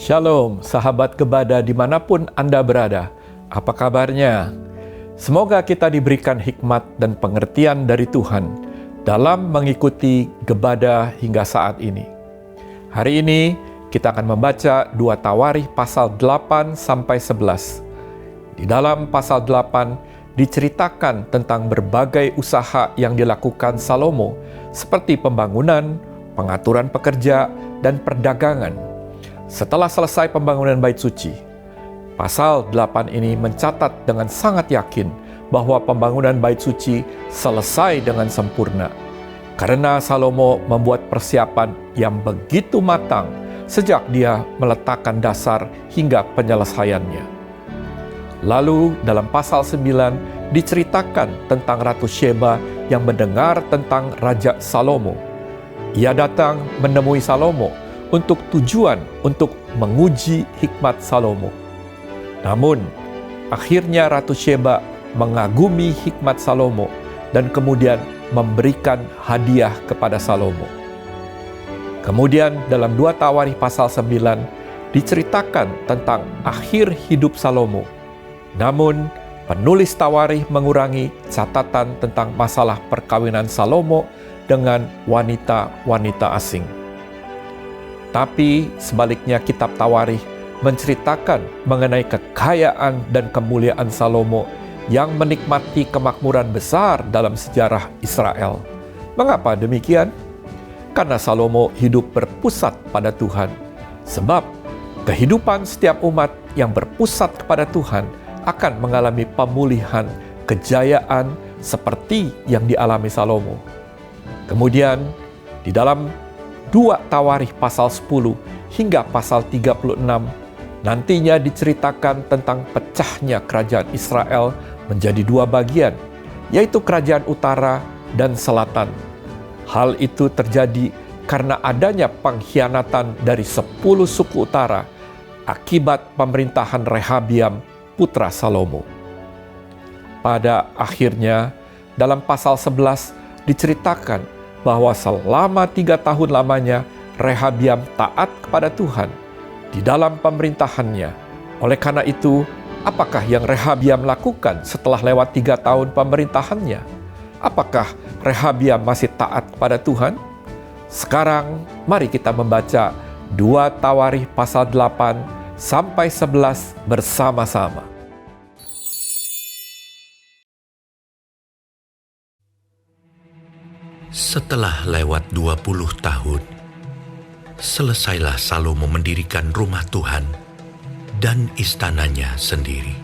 Shalom, sahabat Gebada dimanapun Anda berada. Apa kabarnya? Semoga kita diberikan hikmat dan pengertian dari Tuhan dalam mengikuti Gebada hingga saat ini. Hari ini kita akan membaca 2 Tawarikh pasal 8-11. Di dalam pasal 8 diceritakan tentang berbagai usaha yang dilakukan Salomo, seperti pembangunan, pengaturan pekerja, dan perdagangan. Setelah selesai pembangunan Bait Suci, pasal 8 ini mencatat dengan sangat yakin bahwa pembangunan Bait Suci selesai dengan sempurna, karena Salomo membuat persiapan yang begitu matang sejak dia meletakkan dasar hingga penyelesaiannya. Lalu dalam pasal 9 diceritakan tentang Ratu Sheba yang mendengar tentang Raja Salomo. Ia datang menemui Salomo untuk tujuan untuk menguji hikmat Salomo. Namun, akhirnya Ratu Sheba mengagumi hikmat Salomo dan kemudian memberikan hadiah kepada Salomo. Kemudian dalam 2 Tawarikh pasal 9 diceritakan tentang akhir hidup Salomo. Namun, penulis Tawarikh mengurangi catatan tentang masalah perkawinan Salomo dengan wanita-wanita asing. Tapi sebaliknya kitab Tawarikh menceritakan mengenai kekayaan dan kemuliaan Salomo yang menikmati kemakmuran besar dalam sejarah Israel. Mengapa demikian? Karena Salomo hidup berpusat pada Tuhan. Sebab kehidupan setiap umat yang berpusat kepada Tuhan akan mengalami pemulihan, kejayaan seperti yang dialami Salomo. Kemudian di dalam 2 Tawarikh pasal 10 hingga pasal 36 nantinya diceritakan tentang pecahnya kerajaan Israel menjadi 2 bagian, yaitu kerajaan utara dan selatan. Hal itu terjadi karena adanya pengkhianatan dari 10 suku utara akibat pemerintahan Rehabiam putra Salomo. Pada akhirnya dalam pasal 11 diceritakan bahwa selama 3 tahun lamanya Rehabiam taat kepada Tuhan di dalam pemerintahannya. Oleh karena itu, apakah yang Rehabiam lakukan setelah lewat 3 tahun pemerintahannya? Apakah Rehabiam masih taat kepada Tuhan? Sekarang, mari kita membaca 2 Tawarikh pasal 8-11 bersama-sama. Setelah lewat 20 tahun, selesailah Salomo mendirikan rumah Tuhan dan istananya sendiri.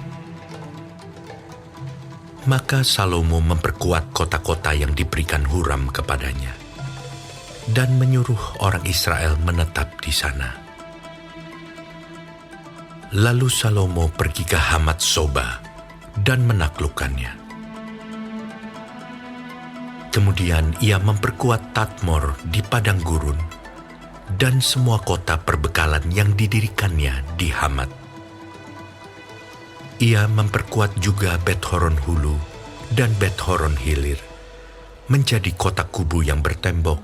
Maka Salomo memperkuat kota-kota yang diberikan Huram kepadanya dan menyuruh orang Israel menetap di sana. Lalu Salomo pergi ke Hamat Soba dan menaklukkannya. Kemudian ia memperkuat Tadmor di padang gurun dan semua kota perbekalan yang didirikannya di Hamat. Ia memperkuat juga Bet-horon Hulu dan Bet-horon Hilir menjadi kota kubu yang bertembok,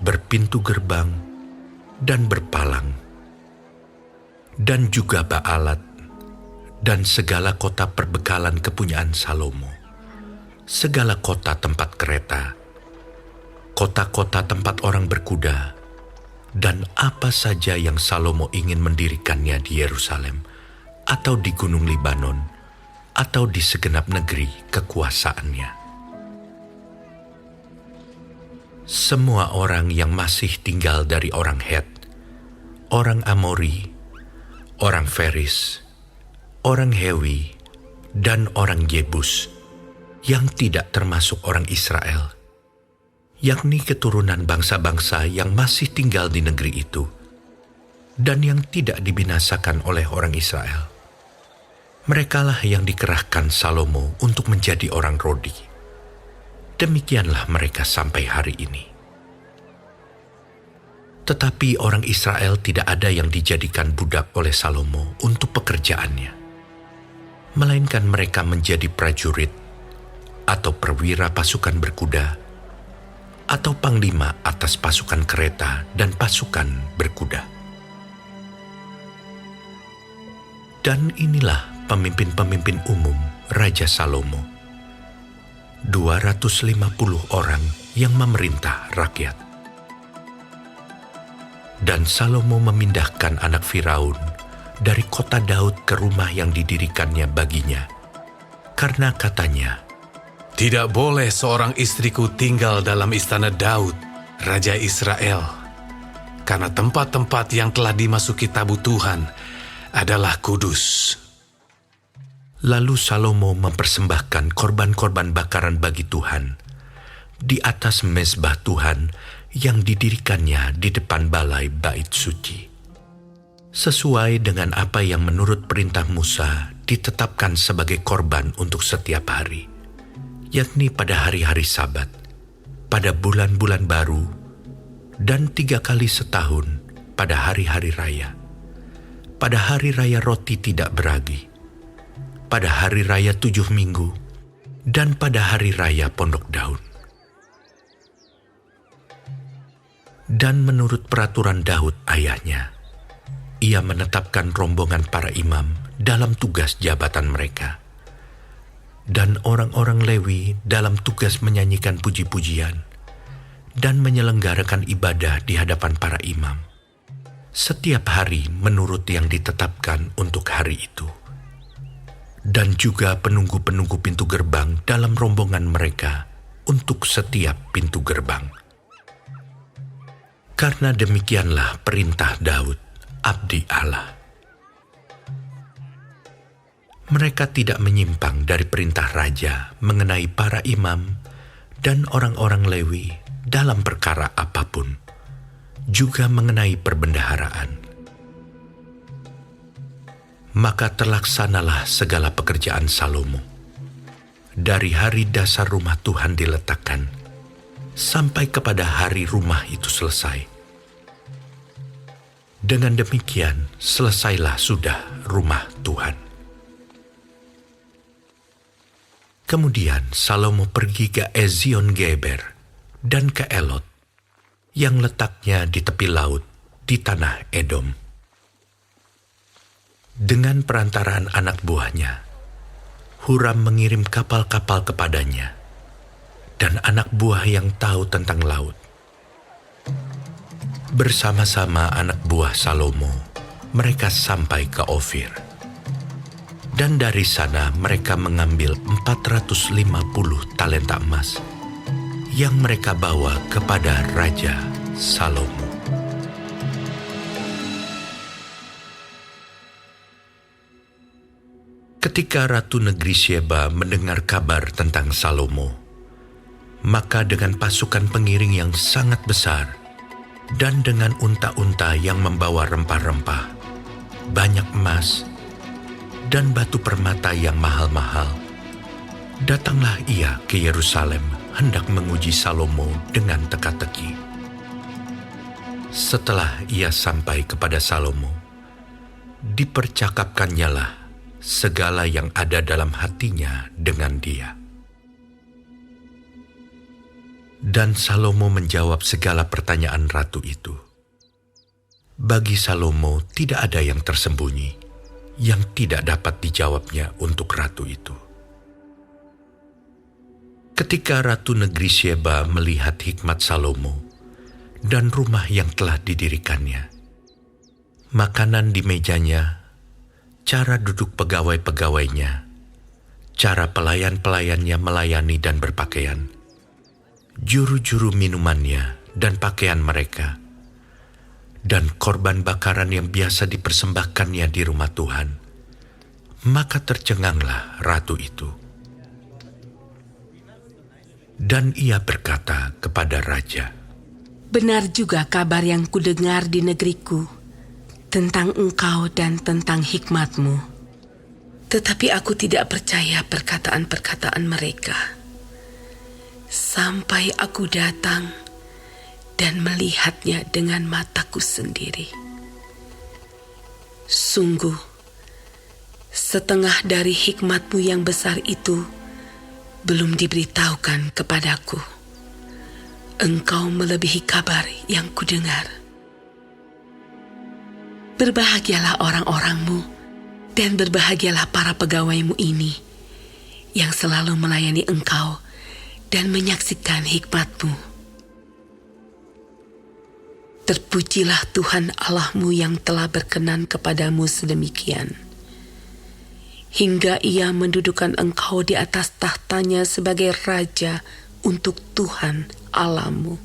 berpintu gerbang, dan berpalang. Dan juga Baalat dan segala kota perbekalan kepunyaan Salomo. Segala kota tempat kereta, kota-kota tempat orang berkuda, dan apa saja yang Salomo ingin mendirikannya di Yerusalem, atau di Gunung Libanon, atau di segenap negeri kekuasaannya. Semua orang yang masih tinggal dari orang Het, orang Amori, orang Feris, orang Hewi, dan orang Yebus, yang tidak termasuk orang Israel, yakni keturunan bangsa-bangsa yang masih tinggal di negeri itu, dan yang tidak dibinasakan oleh orang Israel. Merekalah yang dikerahkan Salomo untuk menjadi orang Rodi. Demikianlah mereka sampai hari ini. Tetapi orang Israel tidak ada yang dijadikan budak oleh Salomo untuk pekerjaannya, melainkan mereka menjadi prajurit, atau perwira pasukan berkuda, atau panglima atas pasukan kereta dan pasukan berkuda. Dan inilah pemimpin-pemimpin umum Raja Salomo, 250 orang yang memerintah rakyat. Dan Salomo memindahkan anak Firaun dari kota Daud ke rumah yang didirikannya baginya, karena katanya, "Tidak boleh seorang istriku tinggal dalam istana Daud, Raja Israel, karena tempat-tempat yang telah dimasuki tabut Tuhan adalah kudus." Lalu Salomo mempersembahkan korban-korban bakaran bagi Tuhan di atas mezbah Tuhan yang didirikannya di depan balai bait suci, sesuai dengan apa yang menurut perintah Musa ditetapkan sebagai korban untuk setiap hari, yakni pada hari-hari Sabat, pada bulan-bulan baru, dan 3 kali setahun pada hari-hari raya, pada hari raya roti tidak beragi, pada hari raya 7 minggu, dan pada hari raya pondok daun. Dan menurut peraturan Daud ayahnya, ia menetapkan rombongan para imam dalam tugas jabatan mereka, dan orang-orang Lewi dalam tugas menyanyikan puji-pujian dan menyelenggarakan ibadah di hadapan para imam, setiap hari menurut yang ditetapkan untuk hari itu. Dan juga penunggu-penunggu pintu gerbang dalam rombongan mereka untuk setiap pintu gerbang. Karena demikianlah perintah Daud, abdi Allah. Mereka tidak menyimpang dari perintah raja mengenai para imam dan orang-orang Lewi dalam perkara apapun, juga mengenai perbendaharaan. Maka terlaksanalah segala pekerjaan Salomo, dari hari dasar rumah Tuhan diletakkan, sampai kepada hari rumah itu selesai. Dengan demikian, selesailah sudah rumah Tuhan. Kemudian Salomo pergi ke Ezion Geber dan ke Elot, yang letaknya di tepi laut di tanah Edom. Dengan perantaraan anak buahnya, Huram mengirim kapal-kapal kepadanya, dan anak buah yang tahu tentang laut. Bersama-sama anak buah Salomo, mereka sampai ke Ofir. Dan dari sana mereka mengambil 450 talenta emas yang mereka bawa kepada Raja Salomo. Ketika Ratu Negeri Syeba mendengar kabar tentang Salomo, maka dengan pasukan pengiring yang sangat besar dan dengan unta-unta yang membawa rempah-rempah, banyak emas, dan batu permata yang mahal-mahal, datanglah ia ke Yerusalem hendak menguji Salomo dengan teka-teki. Setelah ia sampai kepada Salomo, dipercakapkannyalah segala yang ada dalam hatinya dengan dia. Dan Salomo menjawab segala pertanyaan ratu itu. Bagi Salomo tidak ada yang tersembunyi yang tidak dapat dijawabnya untuk ratu itu. Ketika Ratu Negeri Syeba melihat hikmat Salomo dan rumah yang telah didirikannya, makanan di mejanya, cara duduk pegawai-pegawainya, cara pelayan-pelayannya melayani dan berpakaian, juru-juru minumannya dan pakaian mereka, dan korban bakaran yang biasa dipersembahkannya di rumah Tuhan, maka tercenganglah ratu itu. Dan ia berkata kepada raja, "Benar juga kabar yang kudengar di negeriku tentang engkau dan tentang hikmatmu. Tetapi aku tidak percaya perkataan-perkataan mereka, sampai aku datang dan melihatnya dengan mataku sendiri. Sungguh, setengah dari hikmatmu yang besar itu belum diberitahukan kepadaku. Engkau melebihi kabar yang kudengar. Berbahagialah orang-orangmu Dan berbahagialah para pegawaimu ini, yang selalu melayani engkau dan menyaksikan hikmat-Mu. Terpujilah Tuhan Allah-Mu yang telah berkenan kepadamu sedemikian, hingga Ia mendudukan engkau di atas tahtanya sebagai Raja untuk Tuhan Allah-Mu.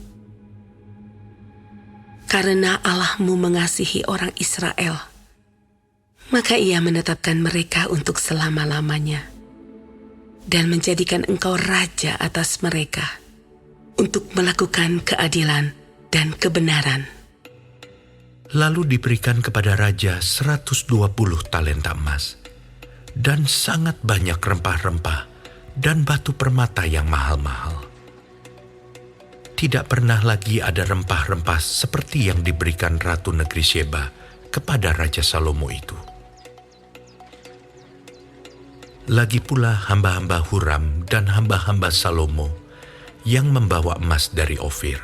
Karena Allah-Mu mengasihi orang Israel, maka Ia menetapkan mereka untuk selama-lamanya dan menjadikan engkau raja atas mereka untuk melakukan keadilan dan kebenaran. Lalu diberikan kepada raja 120 talenta emas dan sangat banyak rempah-rempah dan batu permata yang mahal-mahal. Tidak pernah lagi ada rempah-rempah seperti yang diberikan Ratu Negeri Sheba kepada Raja Salomo itu. Lagi pula hamba-hamba Huram dan hamba-hamba Salomo yang membawa emas dari Ofir,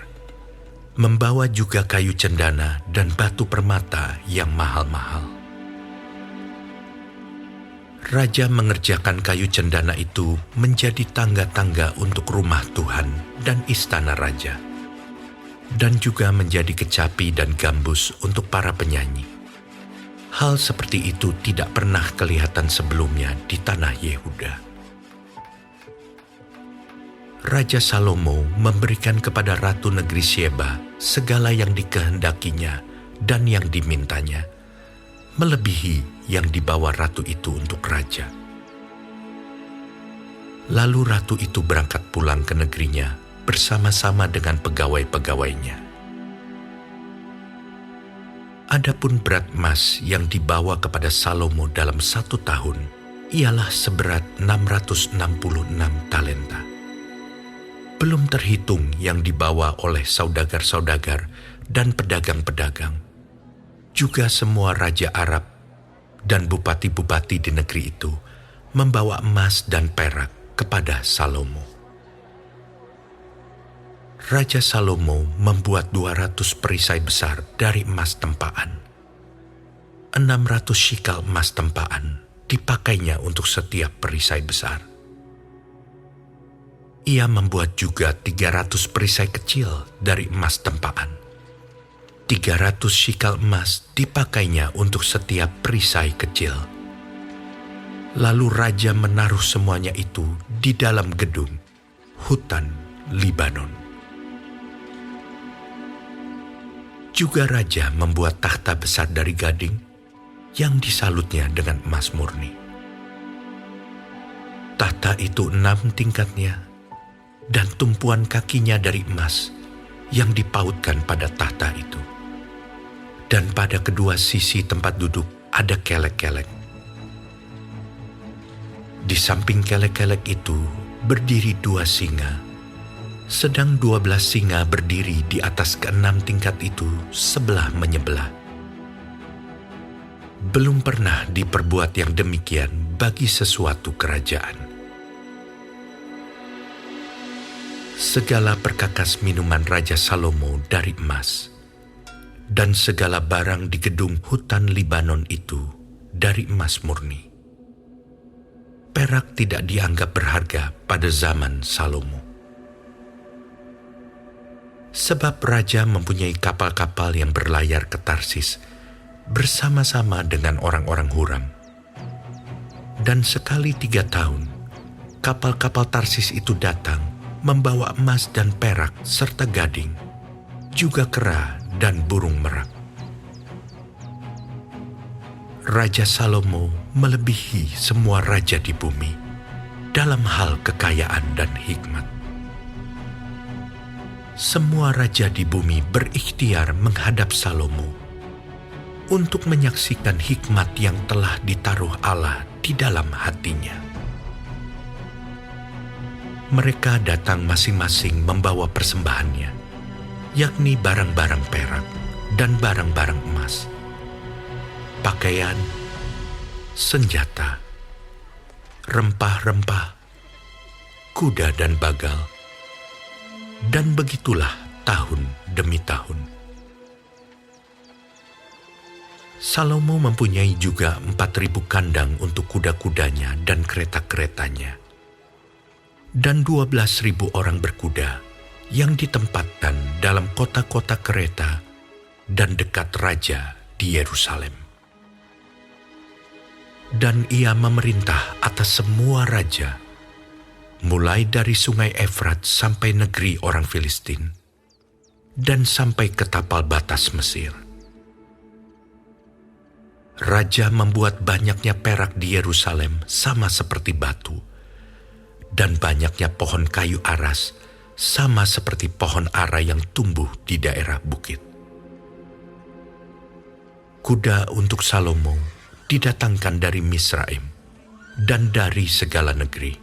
membawa juga kayu cendana dan batu permata yang mahal-mahal. Raja mengerjakan kayu cendana itu menjadi tangga-tangga untuk rumah Tuhan dan istana raja, dan juga menjadi kecapi dan gambus untuk para penyanyi. Hal seperti itu tidak pernah kelihatan sebelumnya di tanah Yehuda. Raja Salomo memberikan kepada Ratu Negeri Sheba segala yang dikehendakinya dan yang dimintanya, melebihi yang dibawa ratu itu untuk raja. Lalu ratu itu berangkat pulang ke negerinya bersama-sama dengan pegawai-pegawainya. Adapun berat emas yang dibawa kepada Salomo dalam 1 tahun ialah seberat 666 talenta. Belum terhitung yang dibawa oleh saudagar-saudagar dan pedagang-pedagang, juga semua raja Arab dan bupati-bupati di negeri itu membawa emas dan perak kepada Salomo. Raja Salomo membuat 200 perisai besar dari emas tempaan. 600 shikal emas tempaan dipakainya untuk setiap perisai besar. Ia membuat juga 300 perisai kecil dari emas tempaan. 300 shikal emas dipakainya untuk setiap perisai kecil. Lalu raja menaruh semuanya itu di dalam gedung hutan Libanon. Juga raja membuat takhta besar dari gading yang disalutnya dengan emas murni. Takhta itu 6 tingkatnya dan tumpuan kakinya dari emas yang dipautkan pada takhta itu. Dan pada kedua sisi tempat duduk ada kelek-kelek. Di samping kelek-kelek itu berdiri 2 singa, sedang 12 singa berdiri di atas ke-6 tingkat itu sebelah menyebelah. Belum pernah diperbuat yang demikian bagi sesuatu kerajaan. Segala perkakas minuman Raja Salomo dari emas, dan segala barang di gedung hutan Libanon itu dari emas murni. Perak tidak dianggap berharga pada zaman Salomo. Sebab raja mempunyai kapal-kapal yang berlayar ke Tarsis bersama-sama dengan orang-orang Huram. Dan sekali 3 tahun, kapal-kapal Tarsis itu datang membawa emas dan perak serta gading, juga kera dan burung merak. Raja Salomo melebihi semua raja di bumi dalam hal kekayaan dan hikmat. Semua raja di bumi berikhtiar menghadap Salomo untuk menyaksikan hikmat yang telah ditaruh Allah di dalam hatinya. Mereka datang masing-masing membawa persembahannya, yakni barang-barang perak dan barang-barang emas, pakaian, senjata, rempah-rempah, kuda dan bagal. Dan begitulah tahun demi tahun. Salomo mempunyai juga 4.000 kandang untuk kuda-kudanya dan kereta-keretanya, dan 12.000 orang berkuda yang ditempatkan dalam kota-kota kereta dan dekat raja di Yerusalem. Dan ia memerintah atas semua raja, mulai dari sungai Efrat sampai negeri orang Filistin, dan sampai ke tapal batas Mesir. Raja membuat banyaknya perak di Yerusalem sama seperti batu, dan banyaknya pohon kayu aras sama seperti pohon ara yang tumbuh di daerah bukit. Kuda untuk Salomo didatangkan dari Misraim dan dari segala negeri.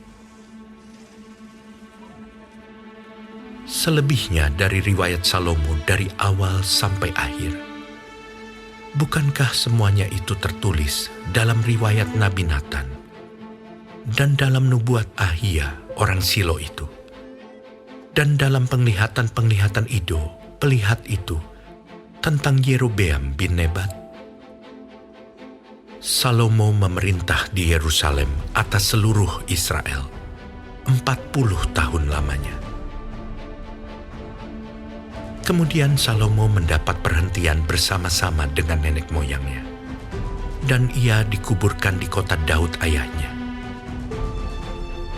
Selebihnya dari riwayat Salomo dari awal sampai akhir. Bukankah semuanya itu tertulis dalam riwayat Nabi Nathan dan dalam nubuat Ahia orang Silo itu, dan dalam penglihatan-penglihatan Ido, pelihat itu, tentang Yerobeam bin Nebat? Salomo memerintah di Yerusalem atas seluruh Israel 40 tahun lamanya. Kemudian Salomo mendapat perhentian bersama-sama dengan nenek moyangnya, dan ia dikuburkan di kota Daud ayahnya.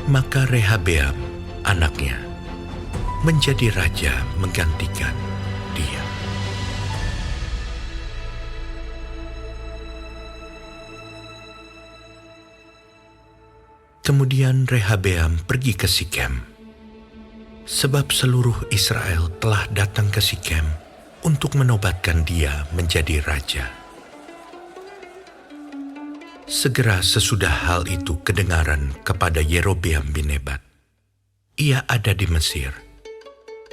Maka Rehabeam, anaknya, menjadi raja menggantikan dia. Kemudian Rehabeam pergi ke Sikem, sebab seluruh Israel telah datang ke Sikem untuk menobatkan dia menjadi raja. Segera sesudah hal itu kedengaran kepada Yerobeam bin Nebat. Ia ada di Mesir,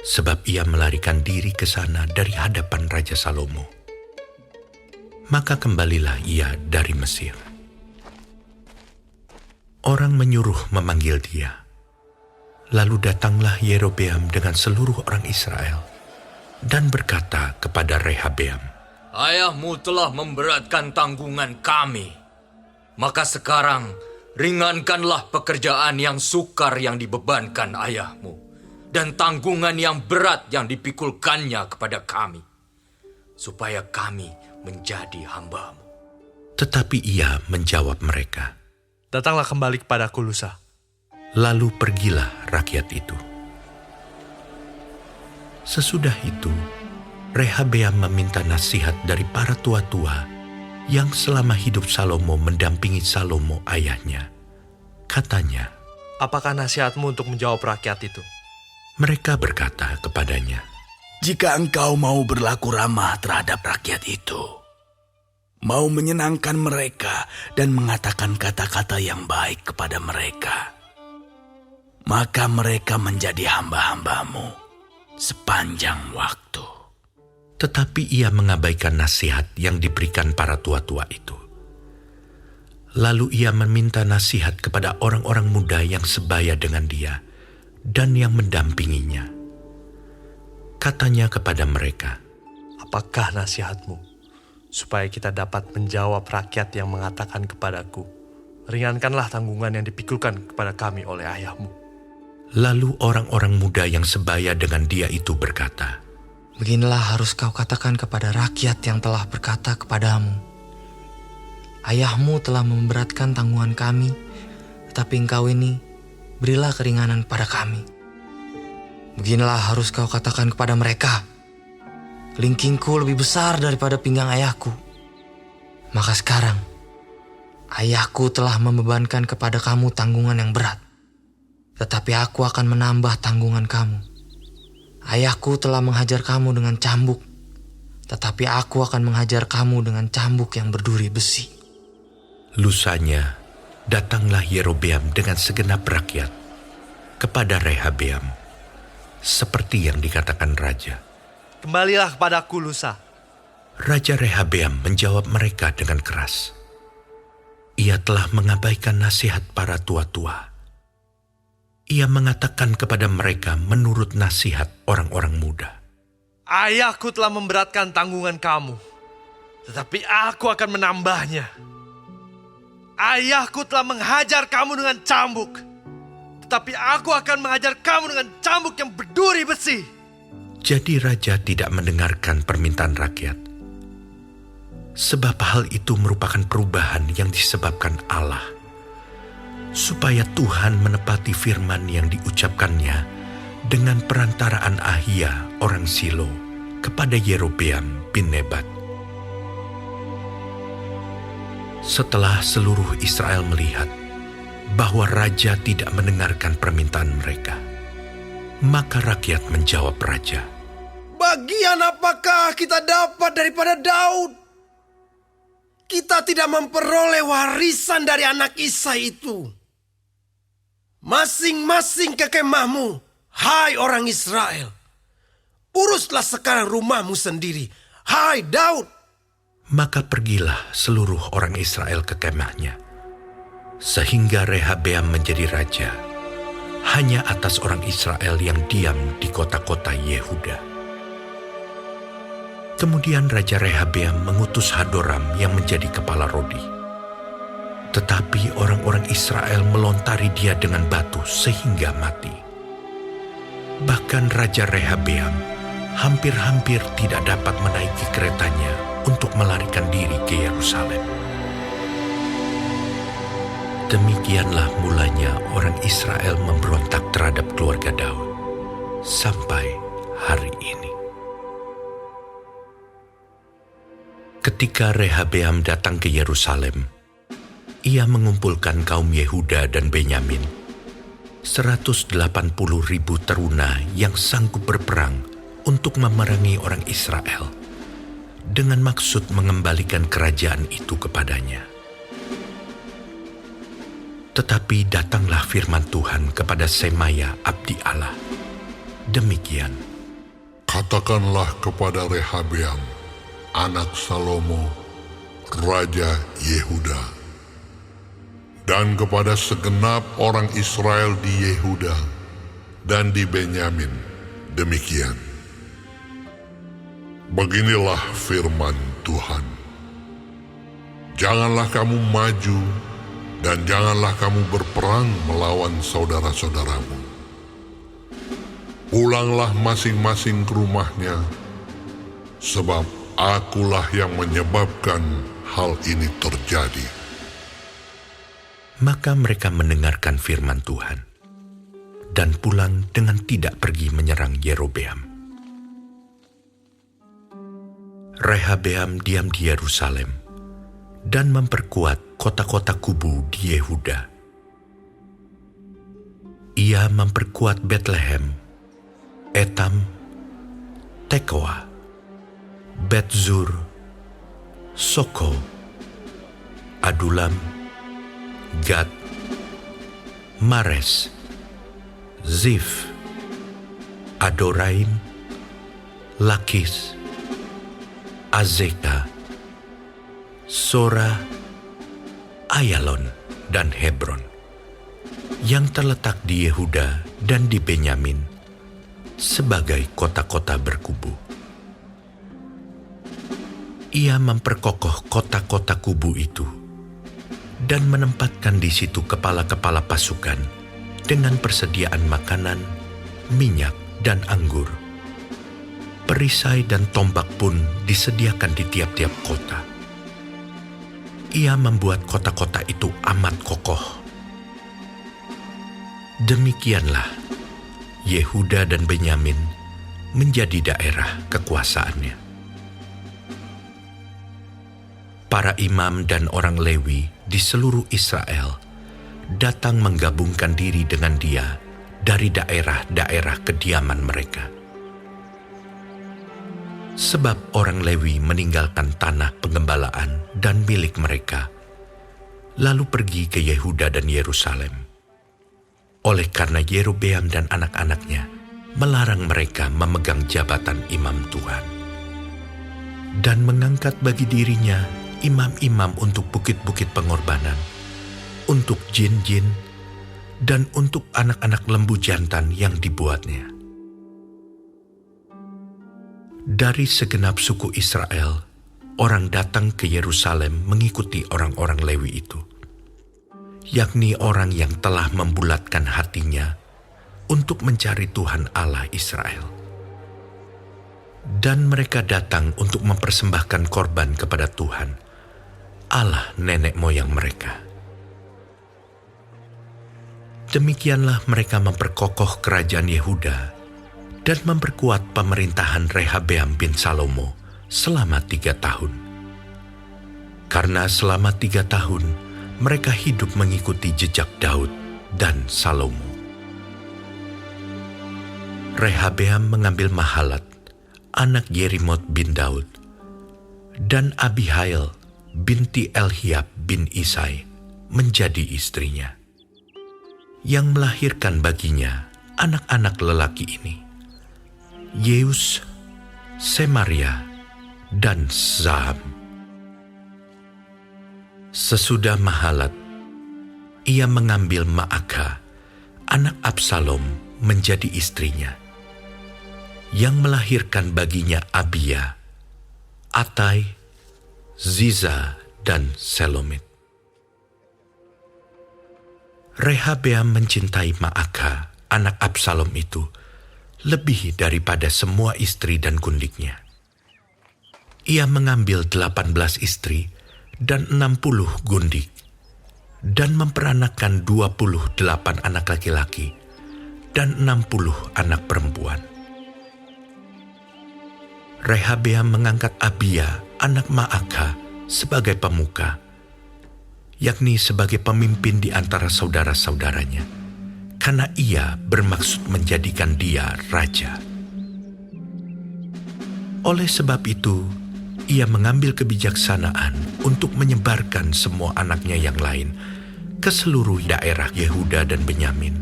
sebab ia melarikan diri ke sana dari hadapan Raja Salomo. Maka kembalilah ia dari Mesir. Orang menyuruh memanggil dia. Lalu datanglah Yerobeam dengan seluruh orang Israel dan berkata kepada Rehabeam, "Ayahmu telah memberatkan tanggungan kami. Maka sekarang ringankanlah pekerjaan yang sukar yang dibebankan ayahmu dan tanggungan yang berat yang dipikulkannya kepada kami, supaya kami menjadi hamba-Mu." Tetapi ia menjawab mereka, "Datanglah kembali kepadaku lusa." Lalu pergilah rakyat itu. Sesudah itu, Rehabeam meminta nasihat dari para tua-tua yang selama hidup Salomo mendampingi Salomo ayahnya. Katanya, "Apakah nasihatmu untuk menjawab rakyat itu?" mereka berkata kepadanya, "Jika engkau mau berlaku ramah terhadap rakyat itu, mau menyenangkan mereka dan mengatakan kata-kata yang baik kepada mereka, maka mereka menjadi hamba-hamba-Mu sepanjang waktu." Tetapi ia mengabaikan nasihat yang diberikan para tua-tua itu. Lalu ia meminta nasihat kepada orang-orang muda yang sebaya dengan dia dan yang mendampinginya. Katanya kepada mereka, "Apakah nasihatmu supaya kita dapat menjawab rakyat yang mengatakan kepadaku, 'Ringankanlah tanggungan yang dipikulkan kepada kami oleh ayahmu'?" Lalu orang-orang muda yang sebaya dengan dia itu berkata, "Beginilah harus kau katakan kepada rakyat yang telah berkata kepadamu, 'Ayahmu telah memberatkan tanggungan kami, tetapi engkau ini berilah keringanan pada kami.' Beginilah harus kau katakan kepada mereka, 'Kelingkingku lebih besar daripada pinggang ayahku. Maka sekarang, ayahku telah membebankan kepada kamu tanggungan yang berat, tetapi aku akan menambah tanggungan kamu. Ayahku telah menghajar kamu dengan cambuk, tetapi aku akan menghajar kamu dengan cambuk yang berduri besi." Lusanya, datanglah Yerobeam dengan segenap rakyat kepada Rehabeam, seperti yang dikatakan raja. "Kembalilah kepadaku lusa." Raja Rehabeam menjawab mereka dengan keras. Ia telah mengabaikan nasihat para tua-tua. Ia mengatakan kepada mereka menurut nasihat orang-orang muda. "Ayahku telah memberatkan tanggungan kamu, tetapi aku akan menambahnya. Ayahku telah menghajar kamu dengan cambuk, tetapi aku akan menghajar kamu dengan cambuk yang berduri besi. Jadi raja tidak mendengarkan permintaan rakyat. Sebab hal itu merupakan perubahan yang disebabkan Allah, supaya Tuhan menepati firman yang diucapkannya dengan perantaraan Ahia orang Silo kepada Yerobeam bin Nebat. Setelah seluruh Israel melihat bahwa raja tidak mendengarkan permintaan mereka, maka rakyat menjawab raja, "Bagian apakah kita dapat daripada Daud? Kita tidak memperoleh warisan dari anak Isai itu. Masing-masing ke kemahmu, hai orang Israel. Uruslah sekarang rumahmu sendiri, hai Daud." Maka pergilah seluruh orang Israel ke kemahnya, sehingga Rehabeam menjadi raja hanya atas orang Israel yang diam di kota-kota Yehuda. Kemudian Raja Rehabeam mengutus Hadoram yang menjadi kepala rodi. Tetapi orang-orang Israel melontari dia dengan batu sehingga mati. Bahkan Raja Rehabeam hampir-hampir tidak dapat menaiki keretanya untuk melarikan diri ke Yerusalem. Demikianlah mulanya orang Israel memberontak terhadap keluarga Daud sampai hari ini. Ketika Rehabeam datang ke Yerusalem, ia mengumpulkan kaum Yehuda dan Benyamin, 180.000 teruna yang sanggup berperang untuk memerangi orang Israel, dengan maksud mengembalikan kerajaan itu kepadanya. Tetapi datanglah firman Tuhan kepada Semaya abdi Allah. Demikian, "Katakanlah kepada Rehabeam, anak Salomo, Raja Yehuda, dan kepada segenap orang Israel di Yehuda dan di Benyamin, demikian. Beginilah firman Tuhan. Janganlah kamu maju dan janganlah kamu berperang melawan saudara-saudaramu. Pulanglah masing-masing ke rumahnya, sebab akulah yang menyebabkan hal ini terjadi." Maka mereka mendengarkan firman Tuhan dan pulang dengan tidak pergi menyerang Yerobeam. Rehabeam diam di Yerusalem dan memperkuat kota-kota kubu di Yehuda. Ia memperkuat Betlehem, Etam, Tekoa, Bet-Zur, Soko, Adulam, Gad, Mares, Zif, Adoraim, Lakis, Azeka, Sora, Ayalon, dan Hebron, yang terletak di Yehuda dan di Benyamin sebagai kota-kota berkubu. Ia memperkokoh kota-kota kubu itu dan menempatkan di situ kepala-kepala pasukan dengan persediaan makanan, minyak, dan anggur. Perisai dan tombak pun disediakan di tiap-tiap kota. Ia membuat kota-kota itu amat kokoh. Demikianlah Yehuda dan Benyamin menjadi daerah kekuasaannya. Para imam dan orang Lewi di seluruh Israel datang menggabungkan diri dengan dia dari daerah-daerah kediaman mereka. Sebab orang Lewi meninggalkan tanah pengembalaan dan milik mereka, lalu pergi ke Yehuda dan Yerusalem. Oleh karena Yerobeam dan anak-anaknya melarang mereka memegang jabatan imam Tuhan, dan mengangkat bagi dirinya imam-imam untuk bukit-bukit pengorbanan, untuk jin-jin, dan untuk anak-anak lembu jantan yang dibuatnya. Dari segenap suku Israel, orang datang ke Yerusalem mengikuti orang-orang Lewi itu, yakni orang yang telah membulatkan hatinya untuk mencari Tuhan Allah Israel. Dan mereka datang untuk mempersembahkan korban kepada Tuhan, Allah nenek moyang mereka. Demikianlah mereka memperkokoh kerajaan Yehuda dan memperkuat pemerintahan Rehabeam bin Salomo selama 3 tahun. Karena selama 3 tahun mereka hidup mengikuti jejak Daud dan Salomo. Rehabeam mengambil Mahalat, anak Yerimot bin Daud, dan Abihail binti Elhiab bin Isai menjadi istrinya, yang melahirkan baginya anak-anak lelaki ini, Yeus, Semaria, dan Zaham. Sesudah Mahalat, ia mengambil Maakah, anak Absalom, menjadi istrinya, yang melahirkan baginya Abia, Atai, Ziza, dan Selomit. Rehabeam mencintai Maakah, anak Absalom itu, lebih daripada semua istri dan gundiknya. Ia mengambil 18 istri dan 60 gundik, dan memperanakkan 28 anak laki-laki dan 60 anak perempuan. Rehabeam mengangkat Abia, anak Maakah, sebagai pemuka, yakni sebagai pemimpin di antara saudara-saudaranya, karena ia bermaksud menjadikan dia raja. Oleh sebab itu, ia mengambil kebijaksanaan untuk menyebarkan semua anaknya yang lain ke seluruh daerah Yehuda dan Benyamin,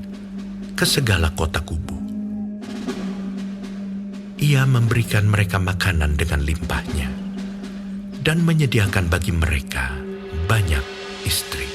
ke segala kota kubu. Ia memberikan mereka makanan dengan limpahnya dan menyediakan bagi mereka banyak istri.